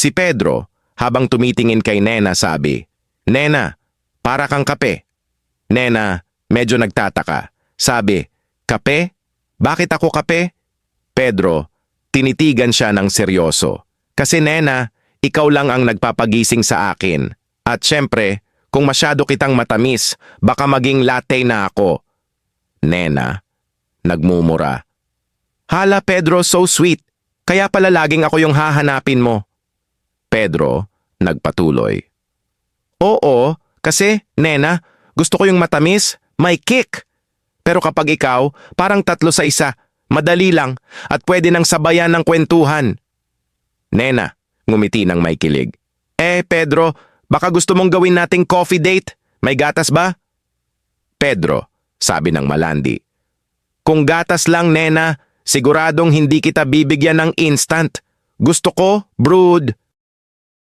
Si Pedro, habang tumitingin kay Nena, sabi, "Nena, para kang kape." Nena, medyo nagtataka. Sabi, "Kape? Bakit ako kape?" Pedro, tinitigan siya ng seryoso. "Kasi Nena, ikaw lang ang nagpapagising sa akin. At syempre, kung masyado kitang matamis, baka maging latte na ako." Nena, nagmumura. "Hala Pedro, so sweet. Kaya pala laging ako yung hahanapin mo." Pedro, nagpatuloy. "Oo, kasi, Nena, gusto ko yung matamis, may kick. Pero kapag ikaw, parang 3 sa 1, madali lang at pwede nang sabayan ng kwentuhan." Nena, ngumiti ng may kilig. Pedro, baka gusto mong gawin nating coffee date? May gatas ba?" "Pedro," sabi ng malandi, "kung gatas lang, Nena, siguradong hindi kita bibigyan ng instant. Gusto ko, brewed."